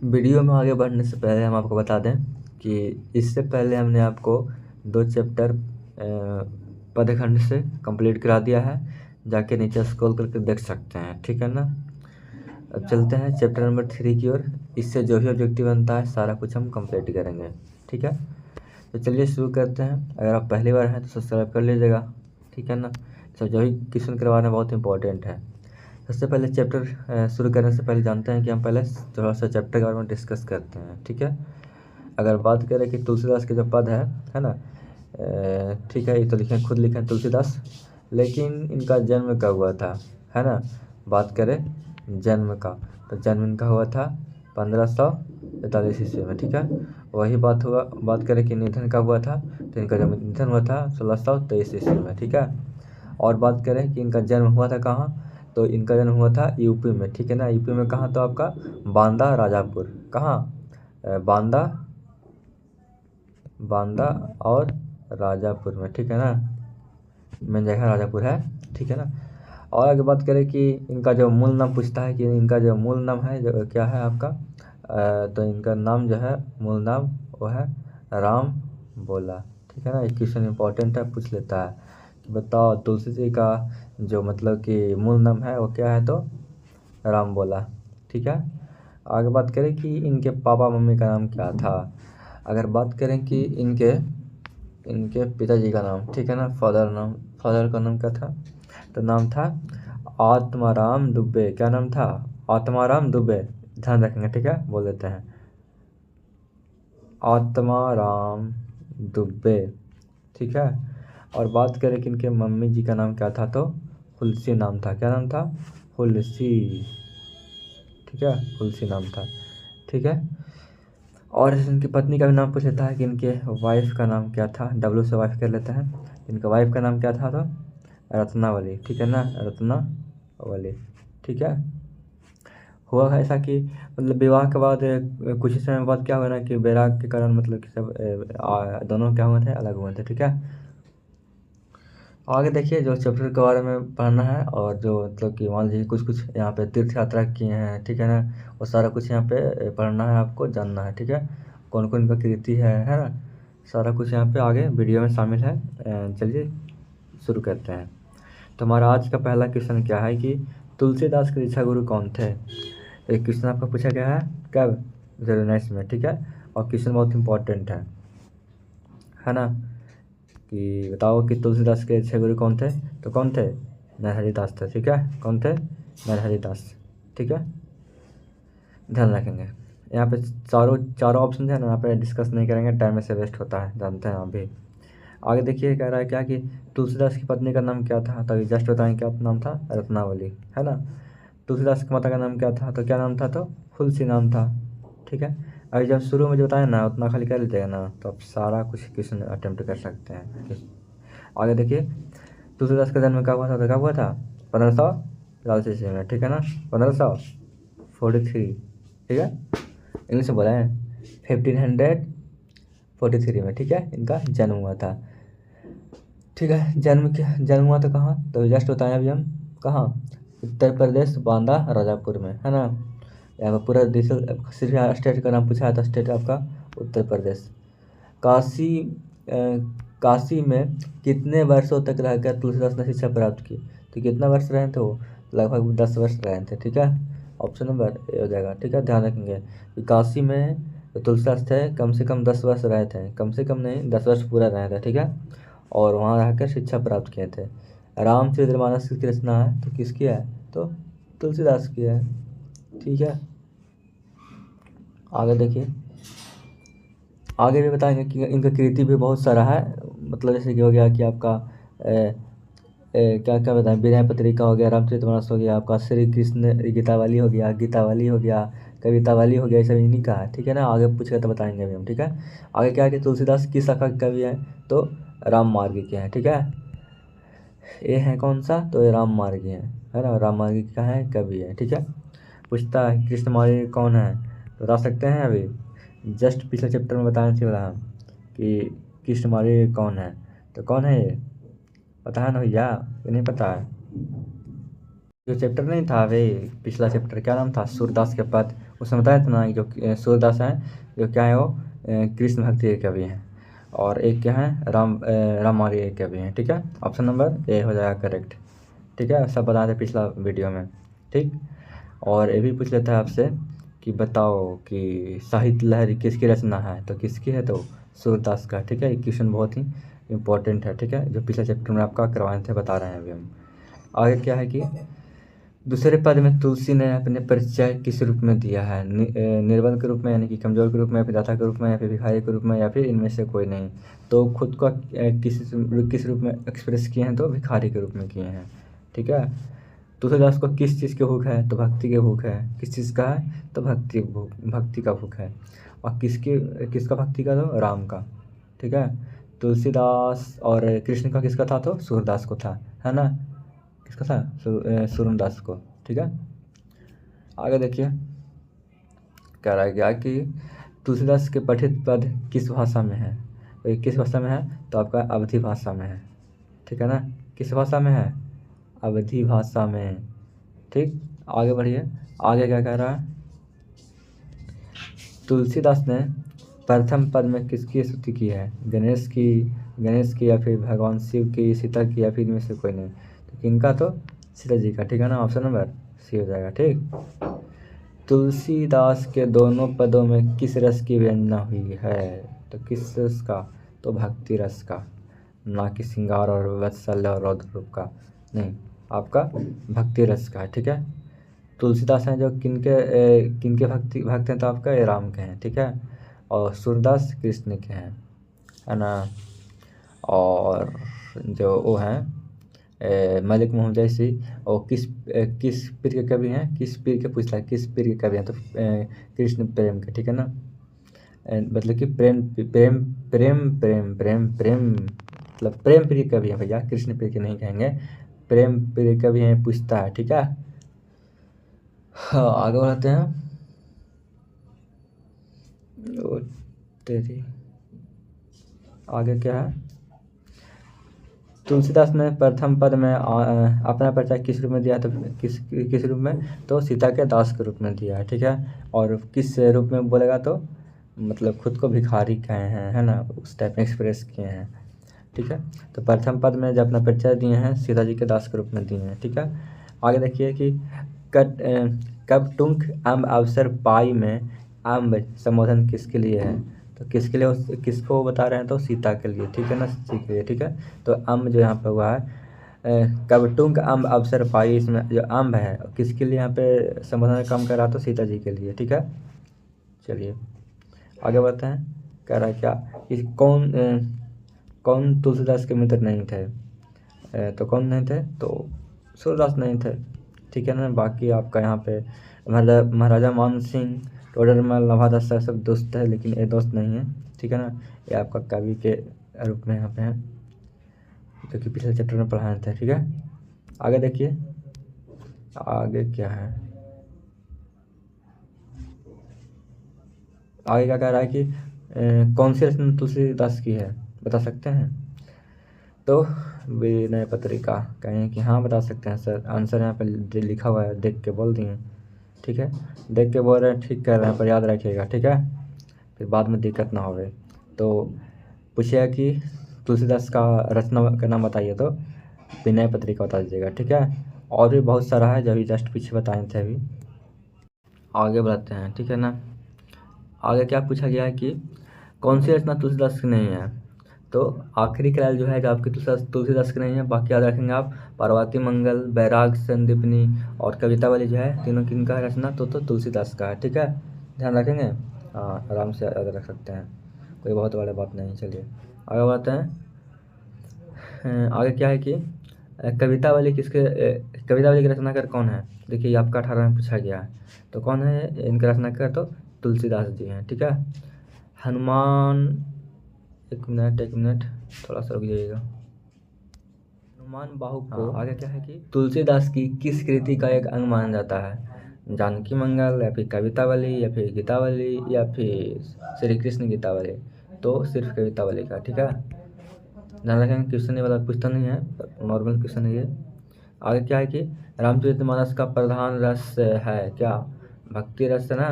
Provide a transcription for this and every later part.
Video में आगे बढ़ने से पहले हम आपको बता दें कि इससे पहले हमने आपको 2 चैप्टर पदखंड से कंप्लीट करा दिया है, जाके नीचे स्क्रॉल करके देख सकते हैं, ठीक है ना। अब चलते हैं चैप्टर नंबर 3 की ओर। इससे जो भी ऑब्जेक्टिव बनता है सारा कुछ हम कंप्लीट करेंगे, ठीक है। तो चलिए शुरू करते हैं। अगर आप पहली बार हैं तो सब्सक्राइब कर लीजिएगा, ठीक है ना। तो जो भी क्वेश्चन करवाना बहुत इंपॉर्टेंट है। सबसे पहले चैप्टर शुरू करने से पहले जानते हैं कि हम पहले थोड़ा सा चैप्टर के बारे में डिस्कस करते हैं, ठीक है। अगर बात करें कि तुलसीदास के जो पद है ना, ठीक है, ये तो लिखें, खुद लिखें तुलसीदास, लेकिन इनका जन्म कब हुआ था, है ना। बात करें जन्म का, तो जन्म इनका हुआ था 1543 ईस्वी में, ठीक है। वही बात करें कि निधन कब हुआ था, तो इनका जब निधन हुआ था 1623 ईस्वी में, ठीक है। और बात करें कि इनका जन्म हुआ था कहाँ, तो इनका जन्म हुआ था यूपी में, ठीक है ना। यूपी में कहाँ, तो आपका बांदा राजापुर, कहाँ, बांदा और राजापुर में, ठीक है ना। मेन जगह राजापुर है, ठीक है ना। और आगे बात करें कि इनका जो मूल नाम पूछता है कि इनका जो मूल नाम है जो क्या है आपका, तो इनका नाम जो है मूल नाम वो है राम बोला, ठीक है ना। एक क्वेश्चन इंपॉर्टेंट है, पूछ लेता है कि बताओ तुलसी जी का जो मतलब कि मूल नाम है वो क्या है, तो राम बोला, ठीक है। आगे बात करें कि इनके पापा मम्मी का नाम क्या था। अगर बात करें कि इनके पिताजी का नाम, ठीक है ना, फादर का नाम क्या था, तो नाम था आत्माराम दुबे। क्या नाम था, आत्माराम दुबे, ध्यान रखेंगे, ठीक है, बोल देते हैं आत्माराम दुबे, ठीक है। और बात करें कि इनके मम्मी जी का नाम क्या था, तो हुलसी नाम था। क्या नाम था, हुलसी, ठीक है, हुलसी नाम था, ठीक है। और इनकी पत्नी का भी नाम पूछ लेता है कि इनके वाइफ का नाम क्या था, डब्लू से वाइफ कर लेते हैं। इनका वाइफ का नाम क्या था, तो रत्नावली, ठीक है ना, रत्नावली, ठीक है। हुआ ऐसा कि मतलब विवाह के बाद कुछ ही समय बाद क्या हुआ ना कि बैराग के कारण मतलब कि सब दोनों क्या हुए थे, अलग हुए थे, ठीक है। आगे देखिए जो चैप्टर के बारे में पढ़ना है, और जो मतलब कि मान लीजिए कुछ कुछ यहाँ पे तीर्थ यात्रा किए हैं, ठीक है ना, वो सारा कुछ यहाँ पे पढ़ना है, आपको जानना है, ठीक है। कौन कौन का कृति है ना, सारा कुछ यहाँ पे आगे वीडियो में शामिल है। चलिए शुरू करते हैं। तो हमारा आज का पहला क्वेश्चन क्या है कि तुलसीदास के दीक्षा गुरु कौन थे। एक क्वेश्चन आपका पूछा गया है कब, 09 में, ठीक है। और क्वेश्चन बहुत इंपॉर्टेंट है ना, कि बताओ कि तुलसीदास के 6 गुरु कौन थे, तो कौन थे, नरहरि दास थे, ठीक है। कौन थे, नरहरि दास, ठीक है, ध्यान रखेंगे। यहाँ पे चारों ऑप्शन है ना, यहाँ पे डिस्कस नहीं करेंगे, टाइम में से वेस्ट होता है, जानते हैं आप भी। आगे देखिए कह रहा है क्या कि तुलसीदास की पत्नी का नाम क्या था, तो जस्ट बताएं क्या नाम था, रत्नावली, है ना। तुलसीदास की माता का नाम क्या था, तो क्या नाम था, तो फुलसी नाम था, ठीक है। अभी जब शुरू में जो बताया ना उतना खाली कर लीजिएगा ना, तो आप सारा कुछ क्वेश्चन अटेम्प्ट कर सकते हैं। आगे देखिए तुलसीदास का जन्म कब हुआ था, तो कब हुआ था, 1543 ईस्वी में, ठीक है ना, 1543, ठीक है, इंग्लिश में बोला है 1543 में, ठीक है, इनका जन्म हुआ था, ठीक है। जन्म हुआ था कहाँ, तो जस्ट बताएं अभी हम, कहाँ, उत्तर प्रदेश बांदा राजापुर में, है ना। यहाँ पर पूरा सिर्फ स्टेट का नाम पूछा है, तो स्टेट आपका उत्तर प्रदेश। काशी काशी में कितने वर्षों तक रहकर तुलसीदास ने शिक्षा प्राप्त की, तो कितना वर्ष रहे थे वो, लगभग 10 वर्ष रहे थे, ठीक है। ऑप्शन नंबर ए हो जाएगा, ठीक है, ध्यान रखेंगे कि काशी में जो तुलसीदास थे कम से कम 10 वर्ष रहे थे, कम से कम नहीं 10 वर्ष पूरा रहे थे, ठीक है। और वहाँ रहकर शिक्षा प्राप्त किए थे। रामचरितमानस की रचना है तो किसकी है, तो तुलसीदास की है, ठीक है। आगे देखिए, आगे भी बताएंगे कि इनका कृति भी बहुत सारा है, मतलब जैसे कि हो गया कि आपका क्या क्या बताएं, विनय पत्रिका हो गया, रामचरितमानस हो गया, आपका श्री कृष्ण गीतावली हो गया, कवितावली हो गया, ये सब इन्हीं का है, ठीक है ना। आगे पूछेगा तो बताएंगे अभी हम, ठीक है। आगे क्या है कि तुलसीदास किस शाखा के कवि हैं, तो राम मार्ग के हैं, ठीक है। ये है कौन सा, तो ये राम मार्गी है ना, राम मार्गी का है कवि है, ठीक है। पूछता है कृष्ण मार्गी कौन है, तो बता सकते हैं अभी, जस्ट पिछले चैप्टर में बताए थे बोला हम कि कृष्ण मार्गी कौन है, तो कौन है ये, पता है ना भैया, ये नहीं पता है, जो चैप्टर नहीं था भाई, पिछला चैप्टर क्या नाम था, सूरदास के पद, उसमें बताया था ना कि जो सूरदास हैं जो क्या है वो कृष्ण भक्ति के कवि हैं, और एक क्या है रामवारी के कवि हैं। ठीक है, ऑप्शन नंबर ए हो जाएगा करेक्ट। ठीक है, सब बताए थे पिछला वीडियो में। ठीक, और ये भी पूछ लेता है आपसे कि बताओ कि साहित्य लहरी किसकी रचना है, तो किसकी है, तो सूरदास का। ठीक है, ये क्वेश्चन बहुत ही इंपॉर्टेंट है। ठीक है, जो पिछले चैप्टर में आपका करवाए थे बता रहे हैं अभी हम। आगे क्या है कि दूसरे पद में तुलसी ने अपने परिचय किस रूप में दिया है, निर्बल के रूप में यानी कि कमजोर के रूप में, या फिर दाता के रूप में, या फिर भिखारी के रूप में, या फिर इनमें से कोई नहीं। तो खुद को किस रूप में एक्सप्रेस किए हैं, तो भिखारी के रूप में किए हैं। ठीक है, तुलसीदास को किस चीज़ की भूख है, तो भक्ति की भूख है। किस चीज़ का है, तो भक्ति का भूख है। और किसका भक्ति का, तो राम का। ठीक है, तुलसीदास और कृष्ण का किसका था, तो सूरदास को था, है ना, किसका था, सूरदास को। ठीक है, आगे देखिए कह रहा है क्या कि तुलसीदास के पठित पद किस भाषा में है, तो ये किस भाषा में है, तो आपका अवधी भाषा में है। ठीक है ना, किस भाषा में है, अवधी भाषा में। ठीक, आगे बढ़िए, आगे क्या कह रहा है, तुलसीदास ने प्रथम पद में किसकी स्तुति की है, गणेश की या फिर भगवान शिव की, सीता की, या फिर इनमें से कोई नहीं। तो किनका, तो सीता जी का। ठीक है ना, ऑप्शन नंबर सी हो जाएगा। ठीक, तुलसीदास के दोनों पदों में किस रस की व्यंजना हुई है, तो किस रस का, तो भक्ति रस का, ना कि श्रृंगार और वात्सल्य और रौद्र रूप का, नहीं, आपका भक्ति रस का। ठीक है, तुलसीदास हैं जो किनके भक्त हैं, तो आपका ये राम के हैं। ठीक है, और सूरदास कृष्ण के हैं, है ना। और जो वो हैं मलिक मोहम्मद जैसी, और किस पीर के कवि हैं, किस पीर के पूछता है, किस पीर के कवि हैं, तो कृष्ण प्रेम के। ठीक है ना, मतलब कि प्रेम प्रेम प्रेम प्रेम प्रेम प्रेम मतलब प्रेम प्रिय कवि हैं भैया, कृष्ण प्रिय के नहीं कहेंगे, प्रेम प्रिय कवि हैं, पूछता है। ठीक है, हाँ आगे बढ़ते हैं। ओ तेरी, आगे क्या है, तुलसीदास ने प्रथम पद में अपना परिचय किस रूप में दिया, तो किस रूप में, तो सीता के दास के रूप में दिया है। ठीक है, और किस रूप में बोलेगा, तो मतलब खुद को भिखारी कहे हैं, है ना, उस टाइप में एक्सप्रेस किए हैं। ठीक है, तो प्रथम पद में जब अपना परिचय दिए हैं सीता जी के दास के रूप में दिए हैं। ठीक है, आगे देखिए कि कब टुंक अम्ब अवसर पाई में अम्ब संबोधन किसके लिए है, तो किसके लिए, किसको बता रहे हैं, तो सीता के लिए। ठीक है ना, सीता के लिए। ठीक है, तो अम्ब जो यहाँ पे हुआ है कब टुंक अम्ब अवसर पाई, इसमें जो अम्ब है किसके लिए यहाँ पे संबोधन काम कर रहा, तो सीता जी के लिए। ठीक है, चलिए आगे बढ़ते हैं। कह रहा है क्या कि कौन तुलसीदास के मित्र नहीं थे, तो कौन नहीं थे, तो सूरदास नहीं थे। ठीक है ना, बाकी आपका यहाँ पे महाराजा मान सिंह, टोडरमल, नवादास सब दोस्त है, लेकिन ये दोस्त नहीं है। ठीक है ना, ये आपका कवि के रूप में यहाँ पे है, जो कि पिछले चैप्टर में पढ़ाए थे। ठीक है, आगे देखिए आगे क्या है, आगे क्या कह रहा है कि कौन सी रचना तुलसीदास की है, बता सकते हैं, तो विनय पत्रिका। कहें कि हाँ बता सकते हैं सर, आंसर यहाँ पे लिखा हुआ है, देख के बोल दिए। ठीक है, देख के बोल रहे हैं, ठीक कर रहे हैं, पर याद रखिएगा। ठीक है, फिर बाद में दिक्कत ना होवे। तो पूछिएगा कि तुलसीदास का रचना का नाम बताइए, तो विनय पत्रिका बता दीजिएगा। ठीक है, और भी बहुत सारा है जो अभी जस्ट पीछे बताए थे अभी। आगे बढ़ते हैं। ठीक है ना, आगे क्या पूछा गया है कि कौन सी रचना तुलसीदास की नहीं है, तो आखिरी ख्याल जो है जो आपकी तुलसीदास की नहीं है, बाकी याद रखेंगे आप, पार्वती मंगल, बैराग संदीपनी और कविता वाली जो है, तीनों किनका है रचना, तो तुलसीदास का है। ठीक है, ध्यान रखेंगे, हाँ आराम से याद रख सकते हैं, कोई बहुत बड़ी बात नहीं। चलिए आगे बढ़ते हैं। आगे क्या है कि कविता वाली के रचनाकार कौन है, देखिए ये आपका 18 में पूछा गया है, तो कौन है इनका रचनाकार, तो तुलसीदास जी हैं। ठीक है, हनुमान, एक मिनट थोड़ा सा रुक जाइएगा, हनुमान बाहु को। आगे क्या है कि तुलसीदास की किस कृति का एक अंग माना जाता है, जानकी मंगल, या फिर कवितावली, या फिर गीतावली, या फिर श्री कृष्ण गीतावली, तो सिर्फ कवितावली का। ठीक है, ध्यान रखें, क्वेश्चन ये वाला पूछता नहीं है, नॉर्मल क्वेश्चन है ये। आगे क्या है कि रामचरितमानस का प्रधान रस है क्या? भक्ति रस है ना।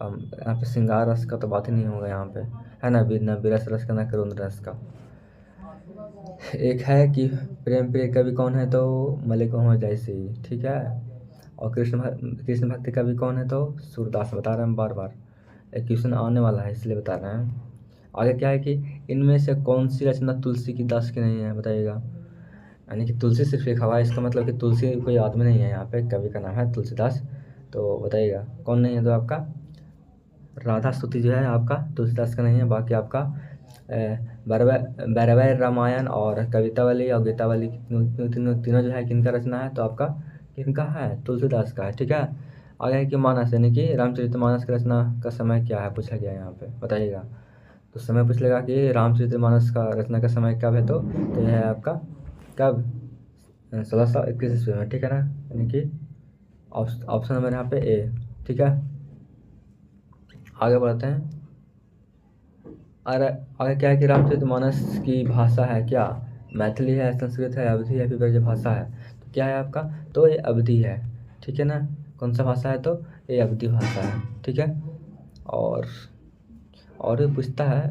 यहाँ पे श्रृंगार रस का तो बात ही नहीं होगा यहाँ पे, है ना, ना विरस रस का ना करुण रस का। एक है कि प्रेम प्रिय कवि कौन है, तो मलिक मोहम्मद जैसी, ठीक है। और कृष्ण भक्ति कवि कौन है, तो सूरदास। बता रहे हैं बार बार, एक क्वेश्चन आने वाला है इसलिए बता रहे हैं। आगे क्या है कि इनमें से कौन सी रचना तुलसी की दास की नहीं है, बताइएगा। यानी कि तुलसी सिर्फ लिखा हुआ है, इसका मतलब कि तुलसी कोई आदमी नहीं है, यहाँ पे कवि का नाम है तुलसीदास। तो बताइएगा कौन नहीं है, तो आपका राधा स्तुति जो है आपका तुलसीदास का नहीं है। बाकी आपका बैरवै रामायण और कवितावली और गीतावली तीनों जो है किनका रचना है, तो आपका किनका है, तुलसीदास का है, ठीक है। आगे है कि मानस, यानी कि रामचरितमानस की रचना का समय क्या है, पूछा गया यहाँ पे, बताइएगा। तो समय पूछ लेगा कि रामचरितमानस का रचना का समय कब है, तो यह है आपका कब, 1621 ईस्वी में, ठीक है ना। यानी कि ऑप्शन नंबर यहाँ पे ए, ठीक है। आगे बढ़ते हैं। अरे आगे क्या है कि रामचरितमानस की भाषा है क्या, मैथिली है, संस्कृत है, अवधी है, फिर ब्रज भाषा है, तो क्या है आपका, तो ये अवधी है, ठीक है ना। कौन सा भाषा है, तो ये अवधी भाषा है, ठीक है। और भी पूछता है,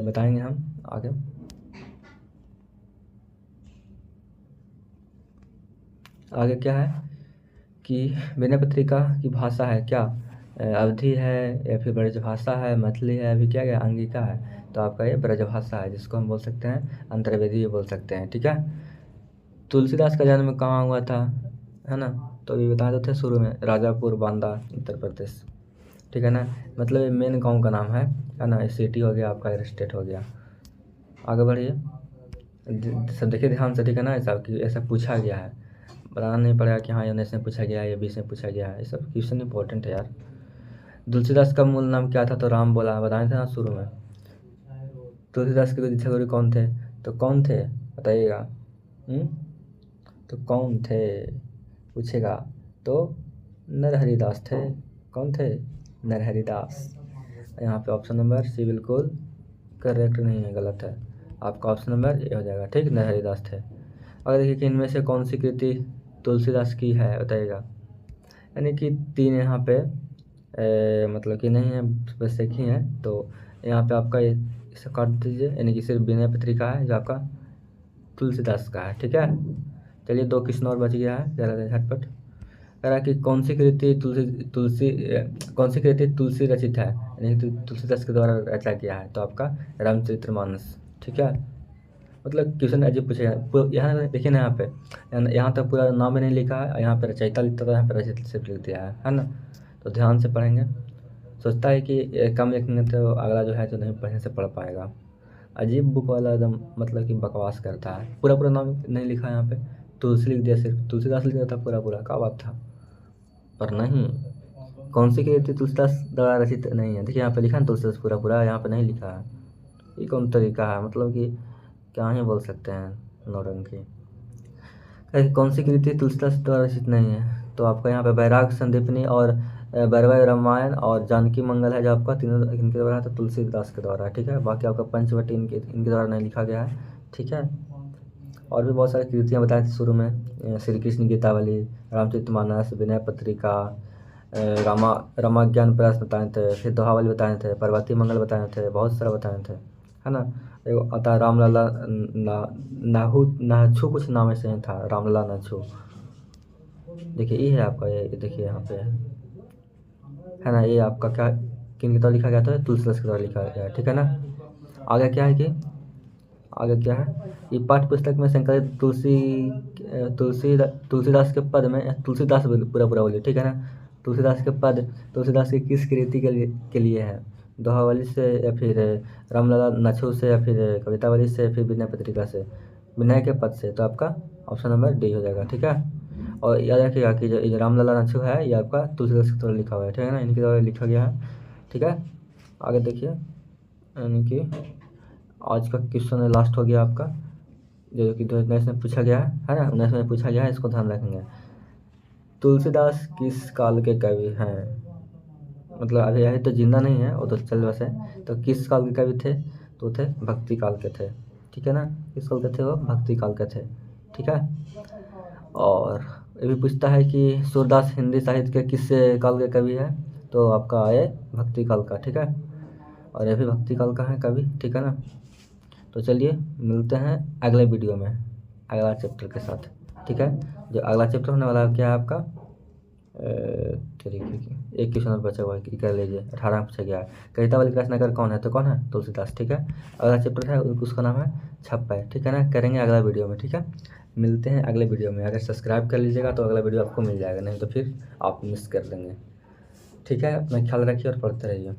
बताएंगे हम आगे। आगे क्या है कि विनय पत्रिका की भाषा है क्या, अवधी है या फिर ब्रजभाषा है, मैथिली है, अभी क्या गया, अंगिका है, तो आपका ये ब्रजभाषा है, जिसको हम बोल सकते हैं अंतर्वेदी भी बोल सकते हैं, ठीक है। तुलसीदास का जन्म कहाँ हुआ था, है ना, तो ये बता देते थे शुरू में, राजापुर बांदा उत्तर प्रदेश, ठीक है ना। मतलब ये मेन गाँव का नाम है ना, सिटी हो गया आपका, स्टेट हो गया। आगे बढ़िए, सब देखिए ध्यान से, ठीक है ना। ऐसा पूछा गया है, बताना नहीं पड़ेगा कि हाँ ये से पूछा गया है, ये 20 में पूछा गया है, ये सब क्वेश्चन इंपॉर्टेंट है यार। तुलसीदास का मूल नाम क्या था, तो राम बोला, बताए थे ना शुरू में। तुलसीदास के दीक्षा गुरु कौन थे, तो कौन थे, बताइएगा। तो कौन थे पूछेगा, तो नरहरिदास थे। कौन थे, नरहरिदास। यहाँ पे ऑप्शन नंबर सी बिल्कुल करेक्ट नहीं है, गलत है। आपका ऑप्शन नंबर ए हो जाएगा, ठीक, नरहरिदास थे। अगर देखिए कि इनमें से कौन सी कृति तुलसीदास की है, बताइएगा। यानी कि 3 यहाँ पे मतलब कि नहीं है, बस एक ही है, तो यहाँ पे आपका इसे काट दीजिए, यानी कि सिर्फ विनय पत्रिका है जो आपका तुलसीदास का है, ठीक है। चलिए 2 क्वेश्चन और बच गया है, ज़रा झटपट। कह रहा है कि कौन सी कृति कौन सी कृति तुलसी रचित है, यानी कि तुलसीदास के द्वारा रचा गया है, तो आपका रामचरितमानस, ठीक है। मतलब क्वेश्चन अजीब पूछेगा, यहाँ देखिए ना, यहाँ पे यहाँ तक पूरा नाम भी नहीं लिखा है, यहाँ पे रचयिता लिखता था, यहाँ पे रचित सिर्फ लिख दिया है ना। तो ध्यान से पढ़ेंगे, सोचता है कि कम लिखेंगे तो अगला जो है जो नहीं पढ़ने से पढ़ पाएगा। अजीब बुक वाला एकदम, मतलब कि बकवास करता है, पूरा पूरा नाम नहीं लिखा है यहाँ पे, तुलसी लिख दिया, सिर्फ तुलसीदास लिख दिया था पूरा पूरा, क्या बात था। पर नहीं, कौन सी कृति तुलसीदास द्वारा रचित नहीं है, देखिए यहाँ पे लिखा है तुलसीदास पूरा पूरा, यहाँ पे नहीं लिखा है। ये कौन तरीका है, मतलब कि क्या ही बोल सकते हैं, नौरंगी। कौन सी कृति तुलसीदास द्वारा रचित नहीं है, तो आपका यहाँ पे बैराग संदीपनी और बैरवै रामायण और जानकी मंगल है जो आपका, तीनों इनके द्वारा है, तो तुलसीदास के द्वारा है, ठीक है। बाकी आपका पंचवटी इनके द्वारा नहीं लिखा गया है, ठीक है। और भी बहुत सारी कृतियाँ बताई थी शुरू में, श्री कृष्ण गीतावली, रामचरितमानस, विनय पत्रिका, रामाज्ञान प्रयास बताए थे, फिर दोहावली बताए थे, पार्वती मंगल बताए थे, बहुत सारा बताए थे, है ना। एगो आता रामलला नाछू, कुछ नाम ऐसे ही था, रामलला नाछू। देखिए ये है आपका, ये देखिए यहाँ पे है ना, ये आपका क्या किन के द्वारा लिखा गया था, तुलसीदास के द्वारा लिखा गया है, ठीक है ना। आगे क्या है कि आगे क्या है, ये पाठ्य पुस्तक में संकलित तुलसीदास के पद में, तुलसीदास पूरा पूरा बोलिए, ठीक है ना। तुलसीदास के पद तुलसीदास की किस कृति के लिए है, दोहावली से या फिर रामलला नाछू से या फिर कवितावली से या फिर विनय पत्रिका से, विनय के पद से, तो आपका ऑप्शन नंबर डी हो जाएगा, ठीक है। और याद रखिएगा कि जो रामलला नाछू है ये आपका तुलसीदास के द्वारा लिखा हुआ है, ठीक है ना, इनके द्वारा लिखा गया है, ठीक है। आगे देखिए, यानी कि आज का क्वेश्चन लास्ट हो गया आपका, जो कि 2019 में पूछा गया है ना, 19 में पूछा गया है, इसको ध्यान रखेंगे। तुलसीदास किस काल के कवि हैं, मतलब अभी यही तो जिंदा नहीं है, वो तो चल बसे, तो किस काल के कवि थे, तो थे भक्ति काल के थे, ठीक है ना। किस काल के थे, वो भक्ति काल के थे, ठीक। ठीक है। और ये भी पूछता है कि सूरदास हिंदी साहित्य के किस काल के कवि है, तो आपका आए भक्ति काल का, ठीक है। और ये भी भक्ति काल का है कवि, ठीक है ना। तो चलिए मिलते हैं अगले वीडियो में अगला चैप्टर के साथ, ठीक है। जो अगला चैप्टर होने वाला है क्या है आपका, तरीके की एक क्वेश्चन और बचा हुआ है कि कर लीजिए, 18 पूछा गया है। कविता वाली रचनाकार कौन है, तो कौन है, तुलसीदास, ठीक है। अगला चैप्टर है उसका नाम है छप्पा, ठीक है ना। करेंगे अगला वीडियो में, ठीक है। मिलते हैं अगले वीडियो में। अगर सब्सक्राइब कर लीजिएगा तो अगला वीडियो आपको मिल जाएगा, नहीं तो फिर आप मिस कर देंगे, ठीक है। अपना ख्याल रखिए और पढ़ते रहिए।